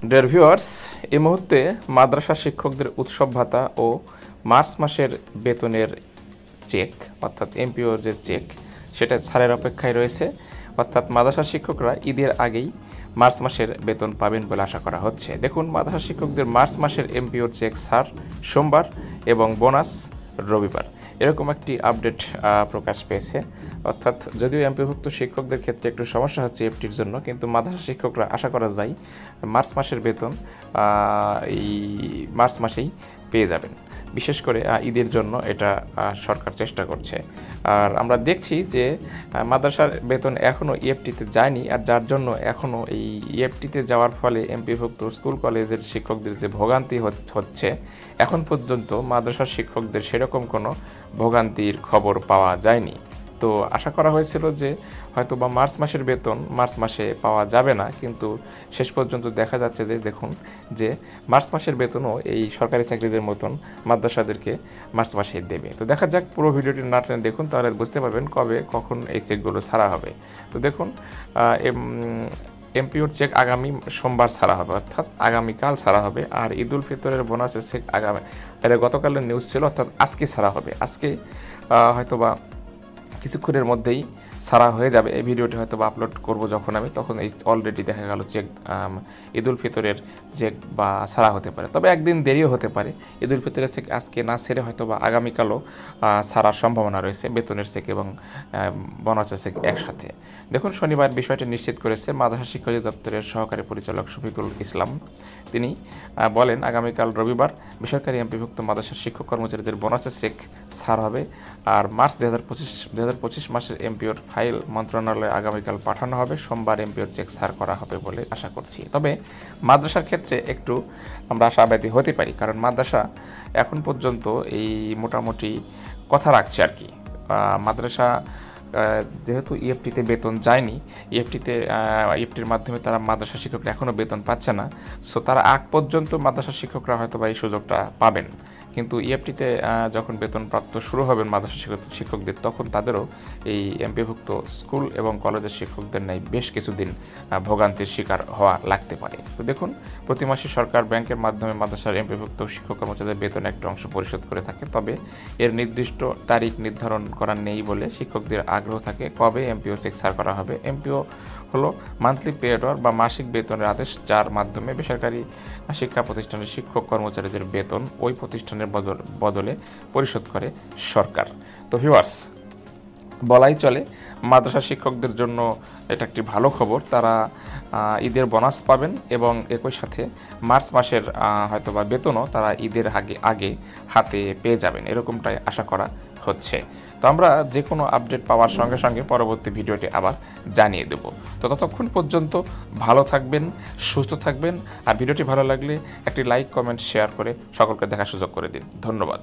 Dear viewers, এই মুহূর্তে মাদ্রাসা শিক্ষকদের উৎসব ভাতা ও মার্চ মাসের বেতনের চেক অর্থাৎ এমপিওর যে চেক সেটা ছাড়ের অপেক্ষায় রয়েছে। অর্থাৎ মাদ্রাসা শিক্ষকরা ঈদের আগেই মার্চ মাসের বেতন পাবেন বলে আশা করা হচ্ছে। দেখুন, মাদ্রাসা শিক্ষকদের মার্চ মাসের এমপিওর চেক ছাড় সোমবার এবং বোনাস রবিবার, এরকম একটি আপডেট প্রকাশ পেয়েছে। অর্থাৎ যদিও এমপিভুক্ত শিক্ষকদের ক্ষেত্রে একটু সমস্যা হচ্ছে এফটির জন্য, কিন্তু মাদ্রাসা শিক্ষকরা আশা করা যায় মার্চ মাসের বেতন এই মার্চ মাসেই পেয়ে যাবেন। বিশেষ করে ঈদের জন্য এটা সরকার চেষ্টা করছে। আর আমরা দেখছি যে মাদ্রাসার বেতন এখনও ইএফটিতে যায়নি, আর যার জন্য এখনও এই ইএফটিতে যাওয়ার ফলে এমপিভুক্ত স্কুল কলেজের শিক্ষকদের যে ভোগান্তি হচ্ছে, এখন পর্যন্ত মাদ্রাসার শিক্ষকদের সেরকম কোনো ভোগান্তির খবর পাওয়া যায়নি। তো আশা করা হয়েছিল যে হয়তো বা মার্চ মাসের বেতন মার্চ মাসে পাওয়া যাবে না, কিন্তু শেষ পর্যন্ত দেখা যাচ্ছে যে দেখুন যে মার্চ মাসের বেতনও এই সরকারি চাকরিদের মতন মাদ্রাসাদেরকে মার্চ মাসে দেবে। তো দেখা যাক, পুরো ভিডিওটি না টেনে দেখুন, তাহলে বুঝতে পারবেন কবে কখন এই চেকগুলো ছাড়া হবে। তো দেখুন, এমপিওর চেক আগামী সোমবার ছাড়া হবে, অর্থাৎ আগামীকাল ছাড়া হবে। আর ঈদ উল ফিতরের বোনাসের চেক এটা গতকালের নিউজ ছিল, অর্থাৎ আজকে ছাড়া হবে। আজকে হয়তোবা কিছুক্ষণের মধ্যেই ছাড়া হয়ে যাবে। এই ভিডিওটি হয়তো বা আপলোড করব যখন আমি, তখন এই অলরেডি দেখা গেল চেক ঈদ উল ফিতরের চেক বা ছাড়া হতে পারে, তবে একদিন দেরিও হতে পারে। ঈদ উল ফিতরের চেক আজকে না ছেড়ে হয়তো বা আগামীকালও ছাড়ার সম্ভাবনা রয়েছে, বেতনের চেক এবং বোনাসের চেক একসাথে। দেখুন, শনিবার বিষয়টি নিশ্চিত করেছে মাদ্রাসা শিক্ষা অধিদপ্তরের সহকারী পরিচালক শফিকুল ইসলাম। তিনি বলেন, আগামীকাল রবিবার বেসরকারি এমপিভুক্ত মাদ্রাসার শিক্ষক কর্মচারীদের বোনাসের চেক ছাড় হবে। আর মার্চ 2025 মাসের এমপিওর ফাইল মন্ত্রণালয়ে আগামীকাল পাঠানো হবে। সোমবার এমপিওর চেক ছাড় করা হবে বলে আশা করছি। তবে মাদ্রাসার ক্ষেত্রে একটু আমরা আশাবাদী হতে পারি, কারণ মাদ্রাসা এখন পর্যন্ত এই মোটামুটি কথা রাখছে আর কি। মাদ্রাসা যেহেতু ইএফটিতে বেতন যায়নি, ইএফটির মাধ্যমে তারা মাদ্রাসা শিক্ষকরা এখনও বেতন পাচ্ছে না, সো তারা আগ পর্যন্ত মাদ্রাসা শিক্ষকরা হয়তো বা এই সুযোগটা পাবেন। কিন্তু ইএফটিতে যখন বেতন প্রাপ্ত শুরু হবেন মাদ্রাসা শিক্ষকদের, তখন তাদেরও এই এমপিভুক্ত স্কুল এবং কলেজের শিক্ষকদের ন্যায় বেশ কিছুদিন ভোগান্তির শিকার হওয়া লাগতে পারে। তো দেখুন, প্রতি মাসে সরকার ব্যাংকের মাধ্যমে মাদ্রাসার এমপিভুক্ত শিক্ষক কর্মচারীদের বেতন একটা অংশ পরিশোধ করে থাকে, তবে এর নির্দিষ্ট তারিখ নির্ধারণ করা নেই বলে শিক্ষকদের আগ্রহ থাকে কবে এমপিও চেক ছাড় করা হবে। এমপিও হলো মান্থলি পে অর্ডার বা মাসিক বেতনের আদেশ, যার মাধ্যমে বেসরকারি শিক্ষা প্রতিষ্ঠানের শিক্ষক কর্মচারীদের বেতন ওই প্রতিষ্ঠানের বদলে পরিশোধ করে সরকার। তো ভিউয়ার্স, বলাই চলে মাদ্রাসা শিক্ষকদের জন্য এটা একটি ভালো খবর। তারা ঈদের বোনাস পাবেন এবং একই সাথে মার্চ মাসের হয়তোবা বেতনও তারা ঈদের আগে হাতে পেয়ে যাবেন, এরকমটাই আশা করা হচ্ছে। তো আমরা যে কোনো আপডেট পাওয়ার সঙ্গে সঙ্গে পরবর্তী ভিডিওটি আবার জানিয়ে দেব। তো ততক্ষণ পর্যন্ত ভালো থাকবেন, সুস্থ থাকবেন। আর ভিডিওটি ভালো লাগলে একটি লাইক, কমেন্ট, শেয়ার করে সকলকে দেখার সুযোগ করে দিন। ধন্যবাদ।